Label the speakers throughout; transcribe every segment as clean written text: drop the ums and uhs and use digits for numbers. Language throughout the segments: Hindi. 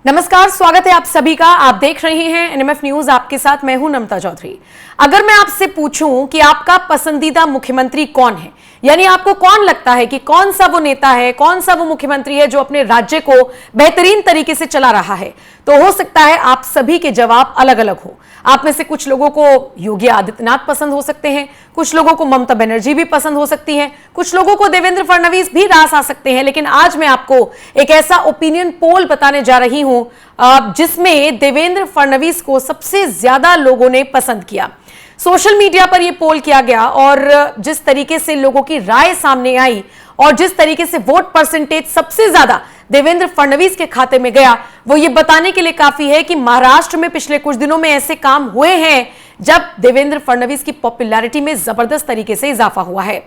Speaker 1: नमस्कार, स्वागत है आप सभी का। आप देख रहे हैं एनएमएफ न्यूज। आपके साथ मैं हूं नमता चौधरी। अगर मैं आपसे पूछूं कि आपका पसंदीदा मुख्यमंत्री कौन है, यानी आपको कौन लगता है कि कौन सा वो नेता है, कौन सा वो मुख्यमंत्री है जो अपने राज्य को बेहतरीन तरीके से चला रहा है, तो हो सकता है आप सभी के जवाब अलग अलग हो। आप में से कुछ लोगों को योगी आदित्यनाथ पसंद हो सकते हैं, कुछ लोगों को ममता बनर्जी भी पसंद हो सकती है, कुछ लोगों को देवेंद्र फडणवीस भी रास आ सकते हैं। लेकिन आज मैं आपको एक ऐसा ओपिनियन पोल बताने जा रही हूं जिसमें देवेंद्र फडणवीस को सबसे ज्यादा लोगों ने पसंद किया। सोशल मीडिया पर यह पोल किया गया और जिस तरीके से लोगों की राय सामने आई और जिस तरीके से वोट परसेंटेज सबसे ज्यादा देवेंद्र फडणवीस के खाते में गया, वो ये बताने के लिए काफी है कि महाराष्ट्र में पिछले कुछ दिनों में ऐसे काम हुए हैं जब देवेंद्र फडणवीस की पॉपुलैरिटी में जबरदस्त तरीके से इजाफा हुआ है।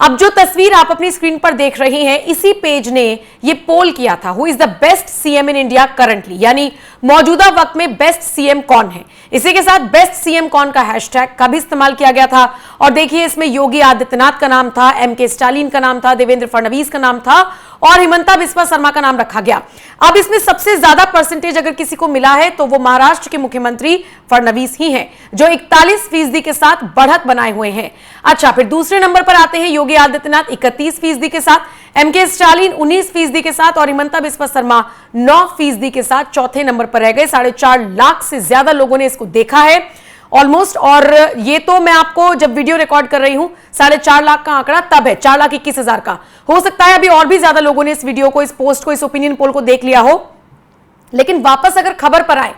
Speaker 1: अब जो तस्वीर आप अपनी स्क्रीन पर देख रहे हैं, इसी पेज ने ये पोल किया था, who is the best CM in India currently, यानी मौजूदा वक्त में बेस्ट सीएम कौन है। इसी के साथ बेस्ट सीएम कौन का हैशटैग का भी इस्तेमाल किया गया था। और देखिए, इसमें योगी आदित्यनाथ का नाम था, एमके स्टालिन का नाम था, देवेंद्र फडणवीस का नाम था और हिमंता बिस्वा शर्मा का नाम रखा गया। अब इसमें सबसे ज्यादा परसेंटेज अगर किसी को मिला है तो वो महाराष्ट्र के मुख्यमंत्री फडणवीस ही हैं, जो 41% के साथ बढ़त बनाए हुए हैं। अच्छा, फिर दूसरे नंबर पर आते हैं योगी आदित्यनाथ 31% के साथ, एमके स्टालिन 19% के साथ और हिमंता बिस्वा शर्मा 9% के साथ चौथे नंबर पर रह गए। 4.5 लाख से ज्यादा लोगों ने इसको देखा है ऑलमोस्ट। और ये तो मैं आपको जब वीडियो रिकॉर्ड कर रही हूं 4.5 लाख का आंकड़ा तब है, 4,21,000 का हो सकता है अभी और भी ज्यादा लोगों ने इस वीडियो को, इस पोस्ट को, इस ओपिनियन पोल को देख लिया हो। लेकिन वापस अगर खबर पर आए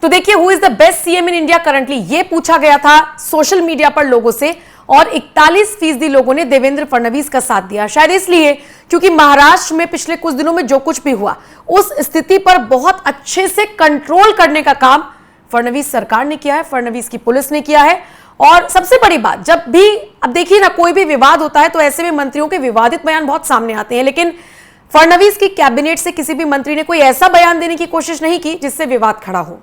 Speaker 1: तो देखिए, who is the best CM in India currently, ये पूछा गया था सोशल मीडिया पर लोगों से और 41% लोगों ने देवेंद्र फडणवीस का साथ दिया। शायद इसलिए क्योंकि महाराष्ट्र में पिछले कुछ दिनों में जो कुछ भी हुआ, उस स्थिति पर बहुत अच्छे से कंट्रोल करने का काम फडणवीस सरकार ने किया है, फडणवीस की पुलिस ने किया है। और सबसे बड़ी बात, जब भी अब देखिए ना, कोई भी विवाद होता है तो ऐसे में मंत्रियों के विवादित बयान बहुत सामने आते हैं, लेकिन फडणवीस की कैबिनेट से किसी भी मंत्री ने कोई ऐसा बयान देने की कोशिश नहीं की जिससे विवाद खड़ा हो।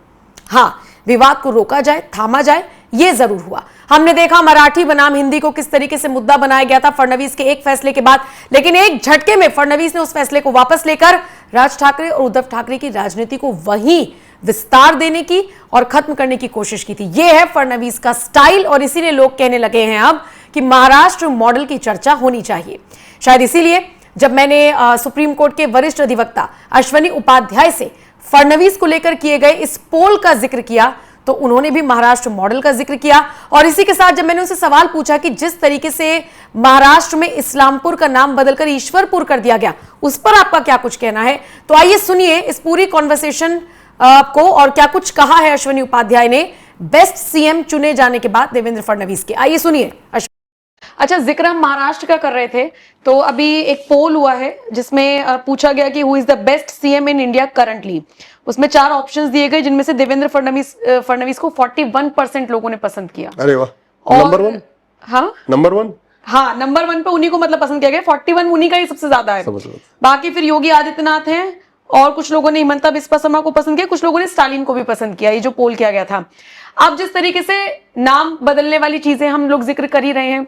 Speaker 1: हाँ, विवाद को रोका जाए, थामा जाए, यह जरूर हुआ। हमने देखा मराठी बनाम हिंदी को किस तरीके से मुद्दा बनाया गया था फडणवीस के एक फैसले के बाद, लेकिन एक झटके में फडणवीस ने उस फैसले को वापस लेकर राज ठाकरे और उद्धव ठाकरे की राजनीति को वहीं विस्तार देने की और खत्म करने की कोशिश की थी। यह है फडणवीस का स्टाइल और इसीलिए लोग कहने लगे हैं अब कि महाराष्ट्र मॉडल की चर्चा होनी चाहिए। शायद इसीलिए जब मैंने सुप्रीम कोर्ट के वरिष्ठ अधिवक्ता अश्वनी उपाध्याय से फडणवीस को लेकर किए गए इस पोल का जिक्र किया तो उन्होंने भी महाराष्ट्र मॉडल का जिक्र किया। और इसी के साथ जब मैंने उनसे सवाल पूछा कि जिस तरीके से महाराष्ट्र में इस्लामपुर का नाम बदलकर ईश्वरपुर कर दिया गया, उस पर आपका क्या कुछ कहना है, तो आइए सुनिए इस पूरी कॉन्वर्सेशन को और क्या कुछ कहा है अश्वनी उपाध्याय ने बेस्ट सीएम चुने जाने के बाद देवेंद्र फडणवीस के। आइए सुनिए। अच्छा, जिक्र हम महाराष्ट्र का कर रहे थे तो अभी एक पोल हुआ है जिसमें पूछा गया कि who is the best CM in India currently. उसमें 4 ऑप्शंस दिए गए जिनमें से देवेंद्र फडणवीस को 41% लोगों ने पसंद किया।
Speaker 2: अरे वाह, नंबर 1।
Speaker 1: हाँ,
Speaker 2: नंबर 1।
Speaker 1: हाँ, नंबर 1 पे उन्हीं को मतलब पसंद किया गया। 41 उन्हीं का ही सबसे ज्यादा है। बाकी फिर योगी आदित्यनाथ हैं और कुछ लोगों ने हिमंता बिस्वा शर्मा को पसंद किया, कुछ लोगों ने स्टालिन को भी पसंद किया। ये जो पोल किया गया था। अब जिस तरीके से नाम बदलने वाली चीजें हम लोग जिक्र कर ही रहे हैं,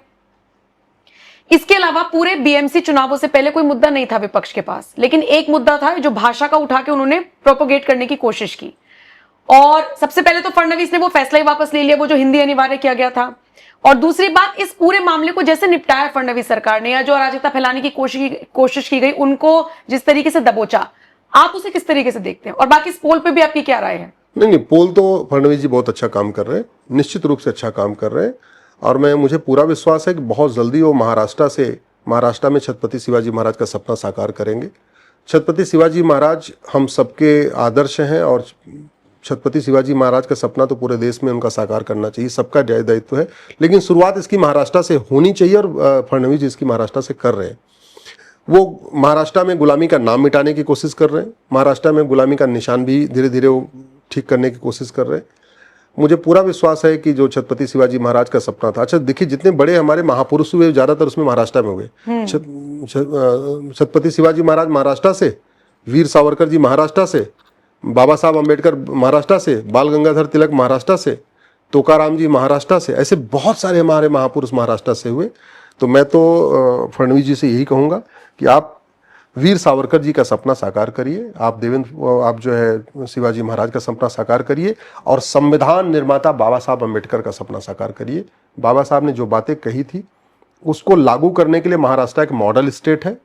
Speaker 1: इसके अलावा पूरे बीएमसी चुनावों से पहले कोई मुद्दा नहीं था विपक्ष के पास, लेकिन एक मुद्दा था जो भाषा का उठा के उन्होंने प्रोपोगेट करने की कोशिश की। और सबसे पहले तो फडणवीस ने वो फैसला ही वापस ले लिया, वो जो हिंदी अनिवार्य किया गया था। और दूसरी बात, इस पूरे मामले को जैसे निपटाया फडणवीस सरकार ने या जो अराजकता फैलाने की कोशिश की गई, उनको जिस तरीके से दबोचा, आप उसे किस तरीके से देखते हैं? और बाकी इस पोल पे भी आपकी क्या राय है?
Speaker 2: नहीं, पोल तो फडणवीस जी बहुत अच्छा काम कर रहे हैं, निश्चित रूप से अच्छा काम कर रहे हैं। और मुझे पूरा विश्वास है कि बहुत जल्दी वो महाराष्ट्र में छत्रपति शिवाजी महाराज का सपना साकार करेंगे। छत्रपति शिवाजी महाराज हम सबके आदर्श हैं और छत्रपति शिवाजी महाराज का सपना तो पूरे देश में उनका साकार करना चाहिए, सबका दायित्व है। लेकिन शुरुआत इसकी महाराष्ट्र से होनी चाहिए और फडणवीस जी इसकी महाराष्ट्र से कर रहे हैं। वो महाराष्ट्र में गुलामी का नाम मिटाने की कोशिश कर रहे हैं, महाराष्ट्र में गुलामी का निशान भी धीरे धीरे वो ठीक करने की कोशिश कर रहे हैं। मुझे पूरा विश्वास है कि जो छत्रपति शिवाजी महाराज का सपना था, अच्छा देखिए, जितने बड़े हमारे महापुरुष हुए ज्यादातर उसमें महाराष्ट्र में हुए। छत्रपति शिवाजी महाराज महाराष्ट्र से, वीर सावरकर जी महाराष्ट्र से, बाबा साहब अम्बेडकर महाराष्ट्र से, बाल गंगाधर तिलक महाराष्ट्र से, तोकाराम जी महाराष्ट्र से, ऐसे बहुत सारे हमारे महापुरुष महाराष्ट्र से हुए। तो मैं तो फडणवीस जी से यही कहूँगा कि आप वीर सावरकर जी का सपना साकार करिए, आप जो है शिवाजी महाराज का सपना साकार करिए, और संविधान निर्माता बाबा साहब अम्बेडकर का सपना साकार करिए। बाबा साहब ने जो बातें कही थी उसको लागू करने के लिए महाराष्ट्र एक मॉडल स्टेट है।